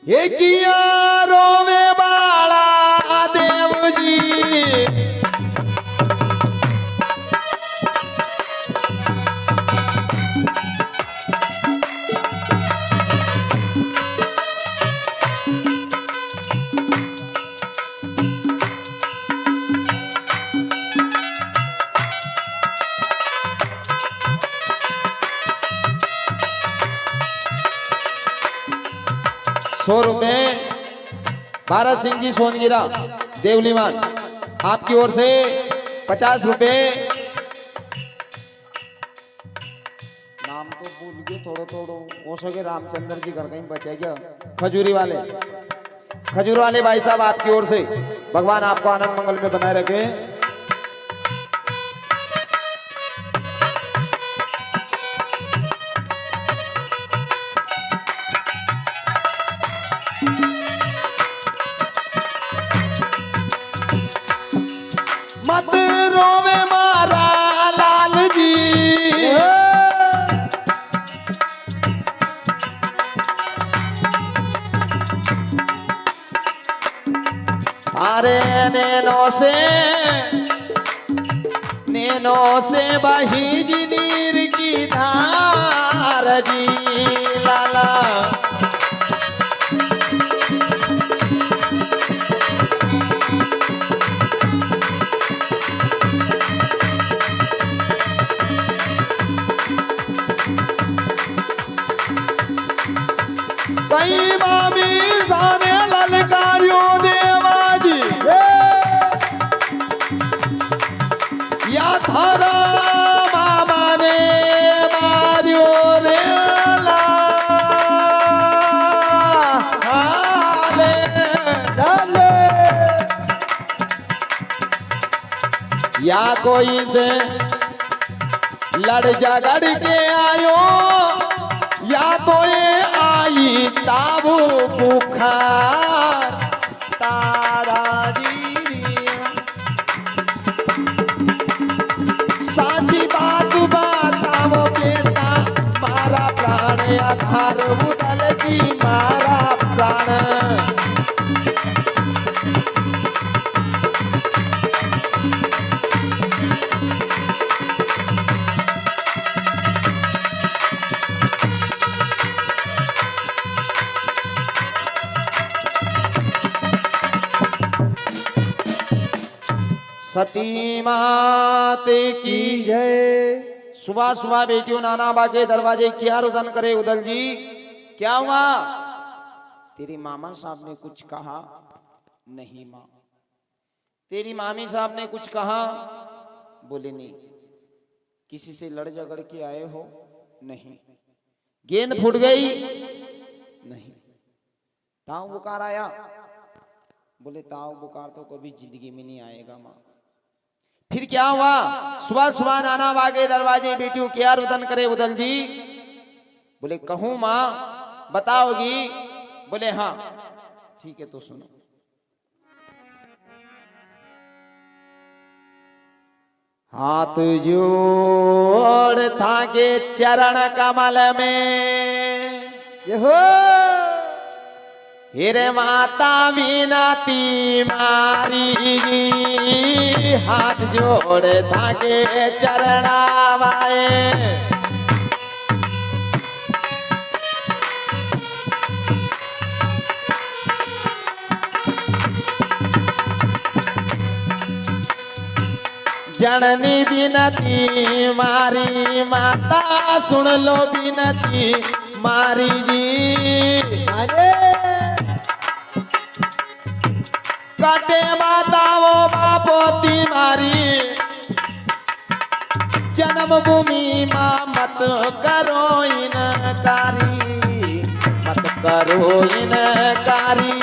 ये किया रोवे बाला देव जी। ₹100 भारत सिंह जी सोनगिरा देवलीमान आपकी ओर से ₹50। नाम तो भूल गए थोड़ो थोड़ो हो सके रामचंद्र जी घर कहीं बचे क्या। खजूरी वाले भाई साहब आपकी ओर से भगवान आपको आनंद मंगल में बनाए रखे। मत रोवे मारा लाल जी। तारे नैनों से बही जी नीर की धार जी लाला। कई मामी साने ललकारियो देवाजी या थारा मामा ने मारियो रे ला हाले डाले। या कोई से लड़ झगड़ के आयो या तो ये आई ताबू बुखार तारा जी। साची बात बताओ बेटा मारा प्राण अधार उदल की मारा प्राण। सती माते की जय। सुबह सुबह बेटियों नाना बागे दरवाजे क्या रुदन करे उदल जी। क्या हुआ? तेरे मामा साहब ने कुछ कहा? नहीं माँ। तेरी मामी साहब ने कुछ कहा? बोले नहीं। किसी से लड़ झगड़ के आए हो? नहीं। गेंद फूट गई? नहीं। ताऊ बुखार आया? बोले ताऊ बुखार तो कभी जिंदगी में नहीं आएगा माँ। फिर क्या हुआ? सुबह सुबह नाना बागे दरवाजे बेटियों क्या रुदन करे उदल जी। बोले कहूं माँ बताओगी? बोले हाँ। ठीक है तो सुनो। हाथ जोड़ थाके चरण कमल में हो हिरे माता विनती मारी। हाथ जोड़ थाके चरणावाए जननी विनती मारी माता सुन लो विनती मारी जी। अरे काटे माता वो बापोती मारी जन्मभूमि माँ मत करो इनकारी मत करो इनकारी।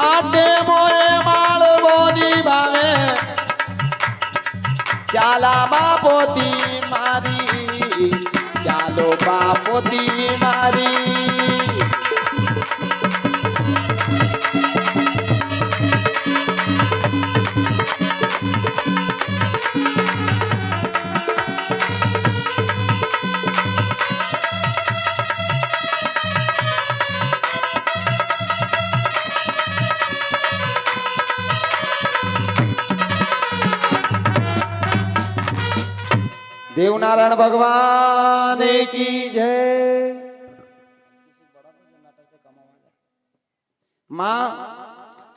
आटे मोए माल बोनी भावे चाला बापोती मारी चालो बापोती मारी। देवनारायण भगवान की जय। मां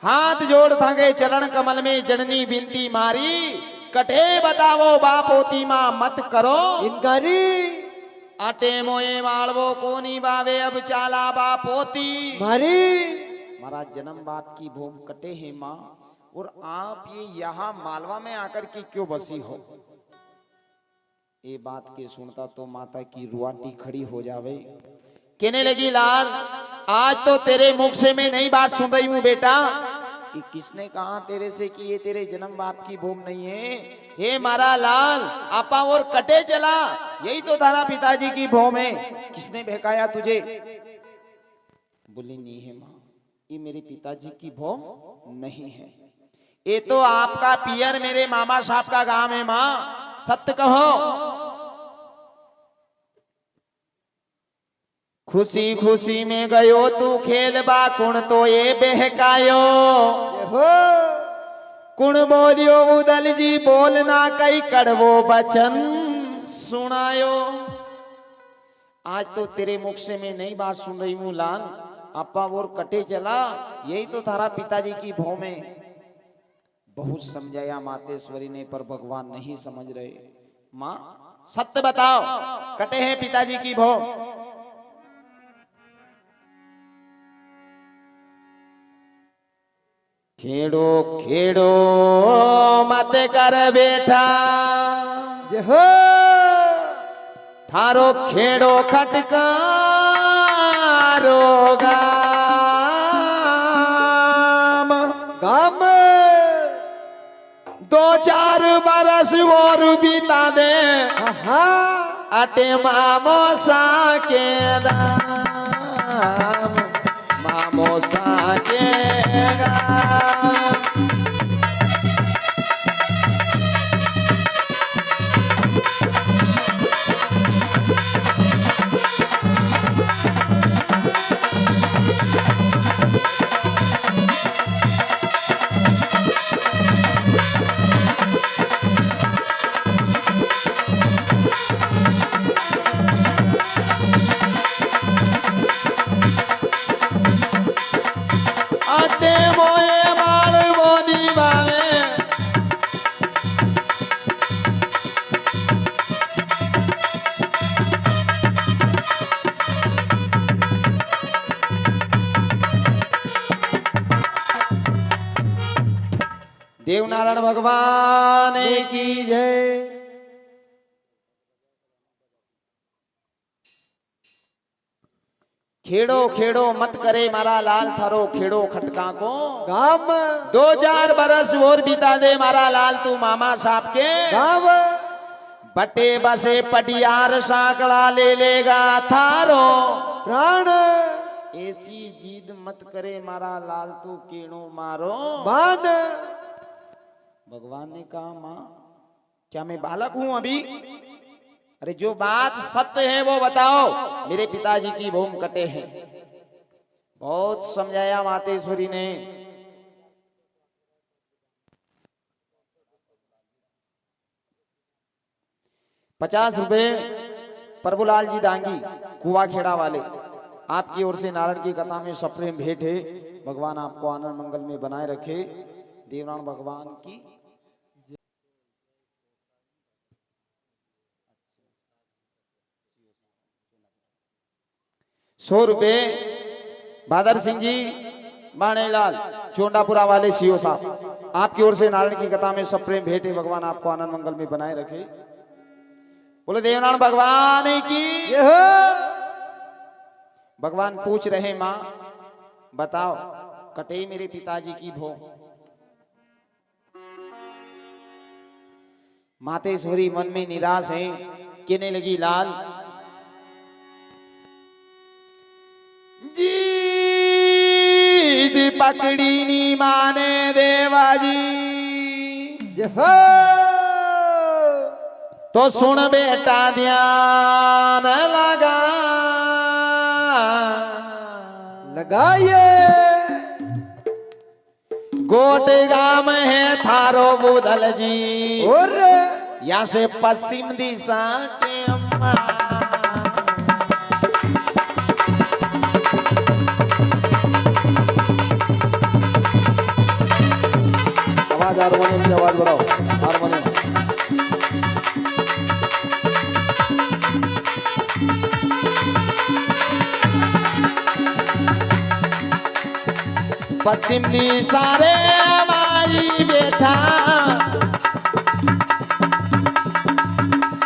हाथ जोड़ थांगे चरण कमल में जननी बिनती मारी, कटे बतावो बाप होती मां मत करो इनकारी। आटे मोए मालवो कोनी बावे अब चाला बाप होती मारी। मारा जन्म बाप की भूम कटे है मां, और आप ये यहाँ मालवा में आकर के क्यों बसी हो। ये बात के सुनता तो माता की रुआटी खड़ी हो जावे। कहने लगी लाल आज तो तेरे मुख से मैं नई बात सुन रही हूँ बेटा, कि किसने कहा तेरे से कि ये तेरे जन्म बाप की भूम नहीं है। हे मारा लाल आपा और कटे चला, यही तो तारा पिताजी की भूम है, किसने बहकाया तुझे। बोली नहीं है माँ, ये मेरे पिताजी की भूम नहीं है, ये तो आपका पियर मेरे मामा साहब का गांव है माँ, सत्य कहो। खुशी खुशी में गयो तू खेल बा कुण तो ये बहकायो। कुण बोलियो उदल जी बोलना कई कड़वो बचन सुनायो। आज तो तेरे मुख से मैं नई बात सुन रही हूँ लाल, आपा और कटे चला, यही तो थारा पिताजी की भूम है। बहुत समझाया मातेश्वरी ने पर भगवान नहीं समझ रहे। माँ सत्य बताओ, कटे हैं पिताजी की भूम। खेड़ो खेड़ो मत कर बेटा, हो थारो खेड़ो खटकारो गाम गाम। 2-4 बरस और बीता दे अटे मामो सा के दाम, मामो सा के देवनारायण भगवान की जय। खेड़ो खेड़ो मत करे मारा लाल थारो खेड़ो खटका को गाम। 2-4 बरस और बिता दे मारा लाल तू मामा साहब के गाँव। बटे बसे पटियार साकड़ा ले लेगा थारो प्राण। ऐसी जीद मत करे मारा लाल तू केणो मारो बांध। भगवान ने कहा मां क्या मैं बालक हूं अभी, अरे जो बात सत्य है वो बताओ। मेरे पिताजी की भूम कटे हैं। बहुत समझाया मातेश्वरी ने। ₹50 प्रभुलाल जी दांगी कुआ खेड़ा वाले, आपकी ओर से नारायण की कथा में सप्रेम भेंट है। भगवान आपको आनंद मंगल में बनाए रखे। देवनारायण भगवान की ₹100 भादर सिंह जी बाणेलाल चोंडापुरा वाले सीओ साहब, आपकी ओर से नारायण की कथा में सब प्रेम भेंट है। भगवान आपको आनंद मंगल में बनाए रखे। बोले देवनारायण भगवान की। भगवान पूछ रहे मां बताओ कटे मेरे पिताजी की भूम। मातेश्वरी मन में निराश है, कहने लगी लाल जीद पकड़ी नी माने देवाजी तो सुन बेटा ध्यान लगाइए। गोट गाम है थारो बुदल जी और यहाँ से पश्चिम दिशा के अम्मा आवाज हारमोनियम की आवाज बढ़ाओ हारमोनियम पश्चिम दिशा रे माई बेटा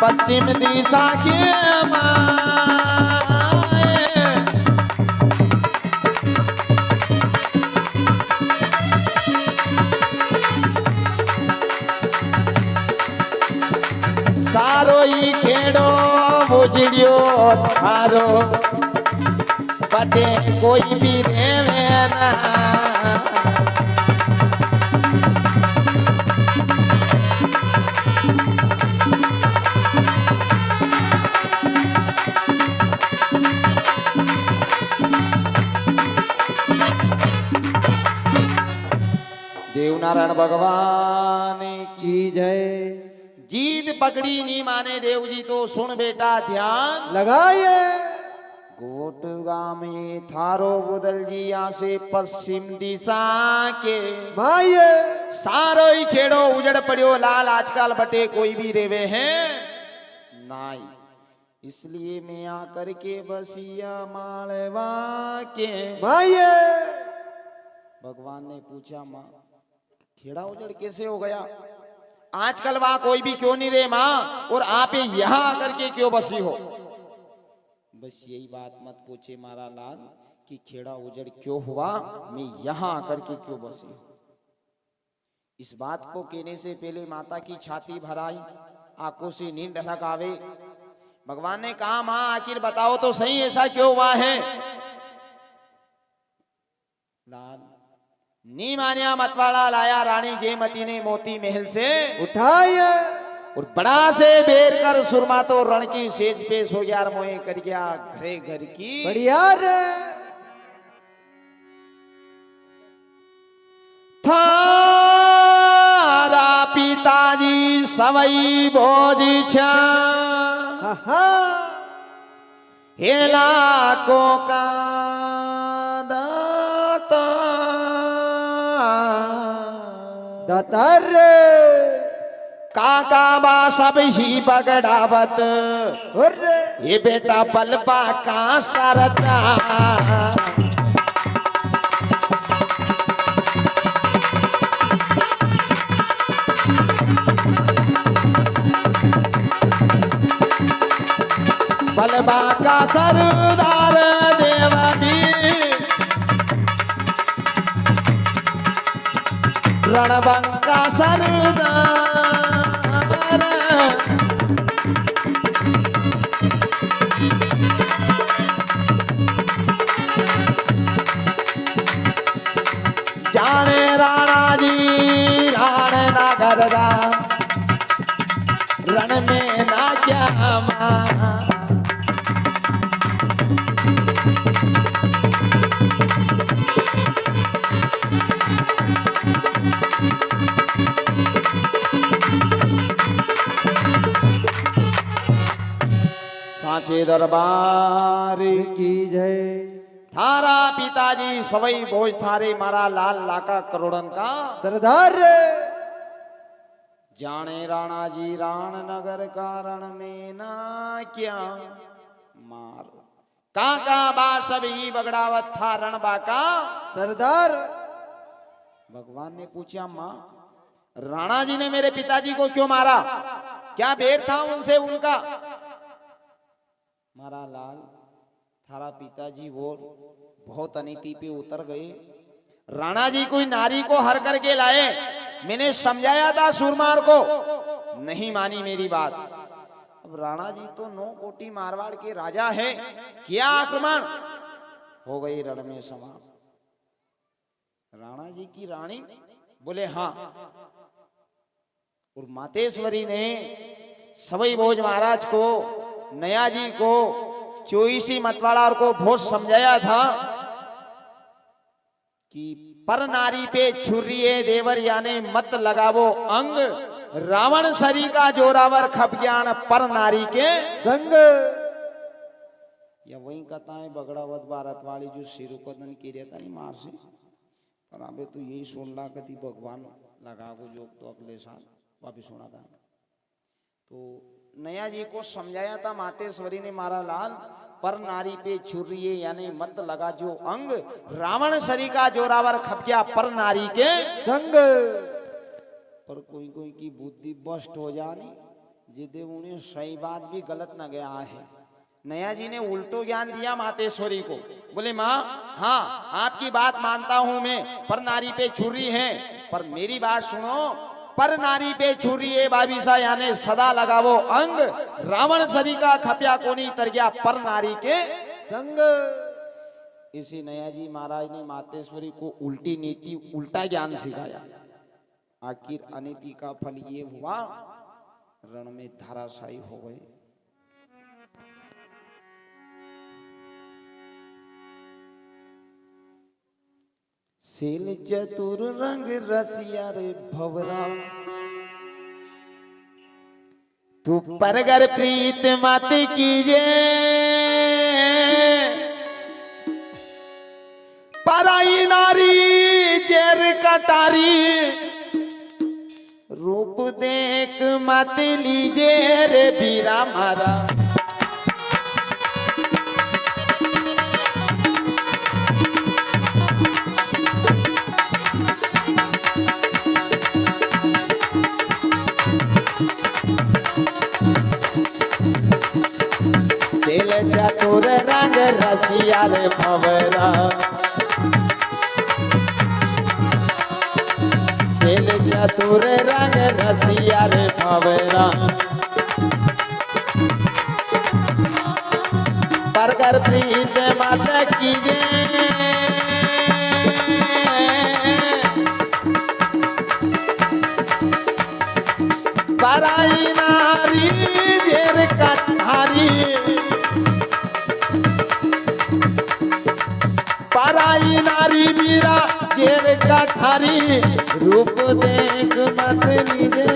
पश्चिम दिशा के माए सारो ही खेड़ो बुझड़ियो थारो बटे कोई भी रेवे ना देवनारायण भगवान की जय। जीत पकड़ी नी माने देव जी तो सुन बेटा ध्यान लगाइए। गोटगा में थारो बुदल जी यहाँ से पश्चिम दिशा के माये सारो ही खेड़ो उजड़ पड़ियो लाल आजकल बटे कोई भी रेवे हैं नाई इसलिए मैं आकर के बसिया मालवा के माये। भगवान ने पूछा माँ खेड़ा उजड़ कैसे हो गया आजकल वहां कोई भी क्यों नहीं रहे माँ और आप यहाँ आकर के क्यों बसी हो। बस यही बात मत पूछे मारा लाल कि खेड़ा उजड़ क्यों हुआ मैं यहाँ आकर के क्यों बसी हूँ। इस बात को कहने से पहले माता की छाती भराई आंखों से नींद ढलक आवे। भगवान ने कहा माँ आखिर बताओ तो सही ऐसा क्यों हुआ है। लाल नी मानिया मतवाड़ा लाया रानी जयमती ने मोती महल से उठाइए और बड़ा से बेर कर सुरमा तो रण की सेज पेश हो गया मोए कर गया घरे घर की बढ़िया रे। थारा पिताजी सवई भोज छा हेला को का दातार काका बा सब ही बगड़ावत ये बेटा पलपा का सरता पलपा का सरदार देवाजी रणबंका सरदार जाने राणा जी राण नगर रण में ना क्या मां साचे दरबार की जय। थारा पिताजी सवई भोज थारे मारा लाल लाका करोड़न का सरदार जाने राणा जी राण नगर कारण में ना क्या मार काका बा सब ही बगड़ावत था रण बाका सरदार। भगवान ने पूछा माँ राणा जी ने मेरे पिताजी को क्यों मारा क्या बेर था उनसे उनका। मारा लाल थारा पिताजी वो बहुत अनीति पे उतर गए। राणा जी कोई नारी को हर करके लाए मैंने समझाया था सुरमार को नहीं मानी मेरी बात। अब राणा जी तो 9 कोटी मारवाड़ के राजा है किया आक्रमण हो गई रण में समाप्त। राणा जी की रानी बोले हाँ और मातेश्वरी ने सवई भोज महाराज को नया जी को चोईसी मतवाड़ा को बहुत समझाया था कि पर नारी पे छुरिये देवर यानी मत लगावो अंग रावण सरी का जोरावर खप ज्ञान पर नारी के संग या वही कथा है बगड़ावत भारत वाली जो सिर को दन की रहता नहीं मार से पर अबे तू यही सुन ला कति भगवान लगा को जोग तो अगले साल वापिस सुना था। तो नया जी को समझाया था मातेश्वरी ने मारा लाल पर नारी पे छुरिए यानी मत लगा जो अंग रावण सरी का जोरावर खपिया पर नारी के संग पर कोई कोई की बुद्धि बस्ट हो जानी जिदे उन्हें सही बात भी गलत न गया है। नया जी ने उल्टो ज्ञान दिया मातेश्वरी को, बोले माँ हाँ आपकी बात मानता हूं मैं पर नारी पे छुरी है पर मेरी बात सुनो पर नारी पे छुरी है बाबीसा यानी सदा लगावो अंग रावण सरी का खपिया कोनी तर गया पर नारी के संग। इसी नया जी महाराज ने मातेश्वरी को उल्टी नीति उल्टा ज्ञान सिखाया। आखिर अनीति का फल ये हुआ रण में धाराशायी हो गए। सेल चतुर रंग रसिया रे भवरा तू परगर प्रीत मत कीजे पराई नारी जेर कटारी रूप देख मत लीजे रे बीरा मारा। चतुर रंग रसिया रे भवरा सेल चतुर रंग रसिया रे भवरा परगर प्रीत मत कीजे पराई नारी जेर कठारी पराई नारी बीरा जेर कठारी रूप देख मत लीजे।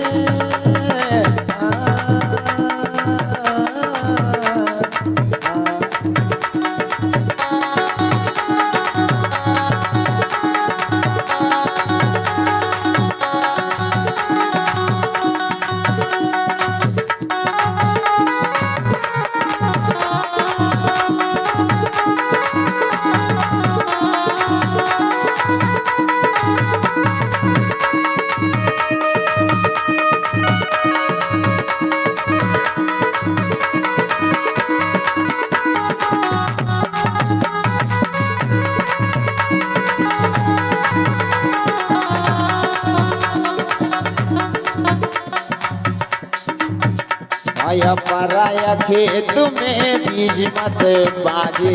आया पराया खेत में बीज मत बाजे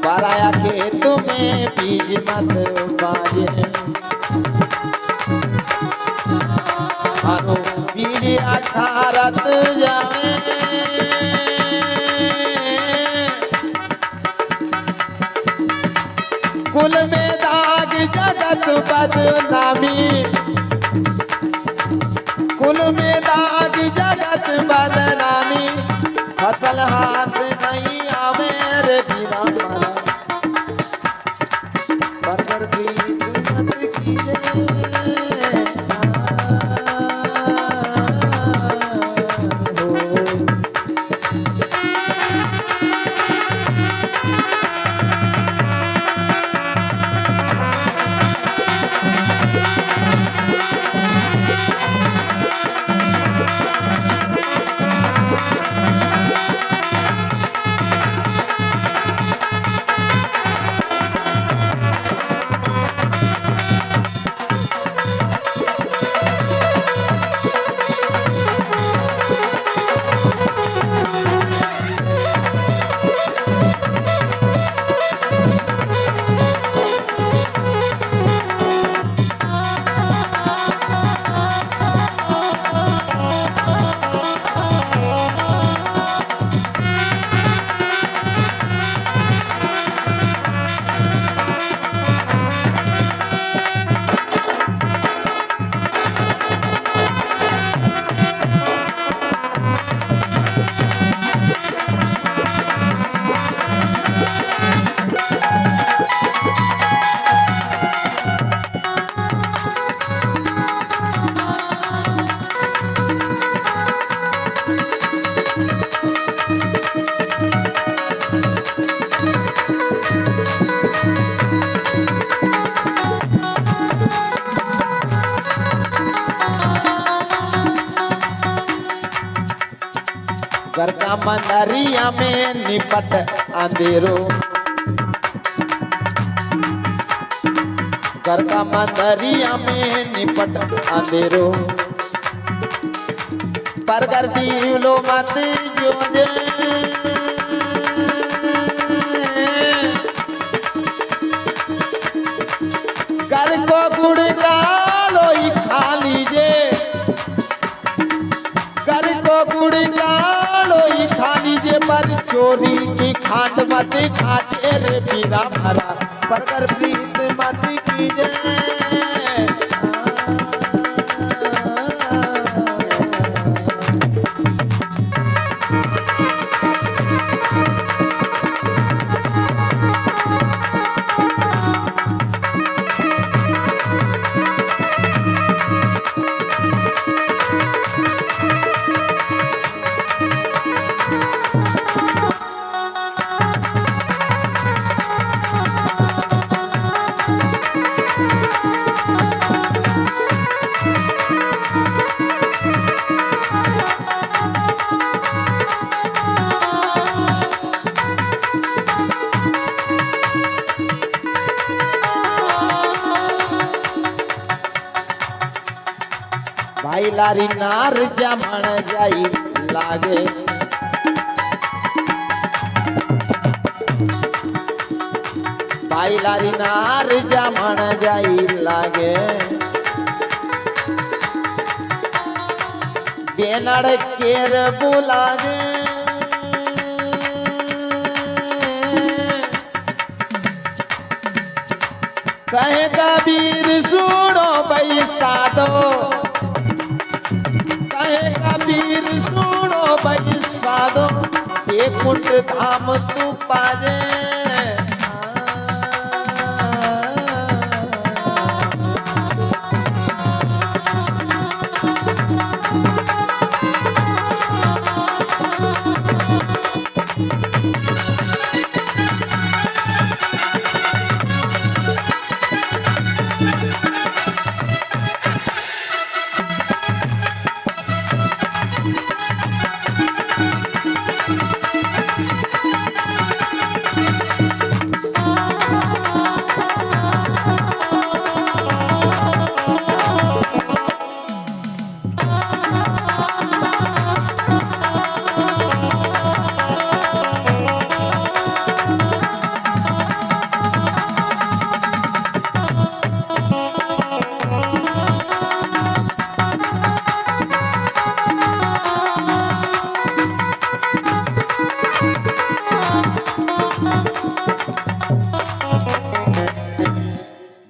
पराया खेत में बीज मत बाजे अनु बीज अठारत जाए कुल में दाग जगत बदनामी कुल में दाग जगत बदनामी फसल हाथ नहीं आवे रे बिना मारा परगर प्रीत मत कीजे। का मंदरिया में निपट अंधेरो, घर का मंदरिया में निपट अंधेरो, पर कर लो मत जो जे घर को गुड़ का लोई खा लीजे, घर को गुड़ का लोई खा लीजे, पर चोरी की खाट मत खाचे रे पीरा भरा, पर कर प्रीत मत कीजे। भाई लारी नार जमण जाई लागे, भाई लारी नार जमण जाई लागे, बेनड़ केर बुलागे, कहे कबीर सुनो भाई साधो, कबीर सुनो भाई साधो, एक कुंड धाम तू पाजे।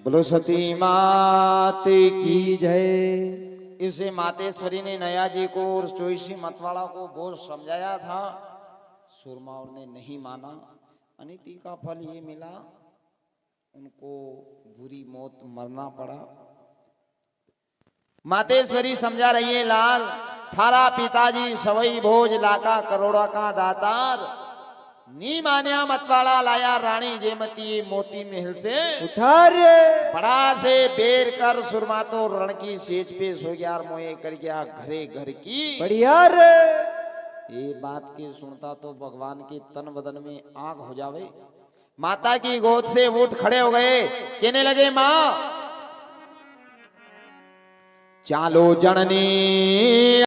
बोलो सती मात की जय। इसे मातेश्वरी ने नया जी को और चोईसी मतवाला को बहुत समझाया था, सुरमाओं ने नहीं माना। अनिति का फल ये मिला, उनको बुरी मौत मरना पड़ा। मातेश्वरी समझा रही है, लाल थारा पिताजी सवई भोज लाका करोड़ा का दातार, नी मान्या मतवाला लाया रानी जेमती मोती महल से उठा रे, बड़ा से बेर कर सुरमा तो रण की सेज पे सो गया, मोए कर गया घरे घर की बढ़िया रे। ये बात के सुनता तो भगवान के तन बदन में आग हो जावे। माता की गोद से उठ खड़े हो गए, कहने लगे माँ चालो जननी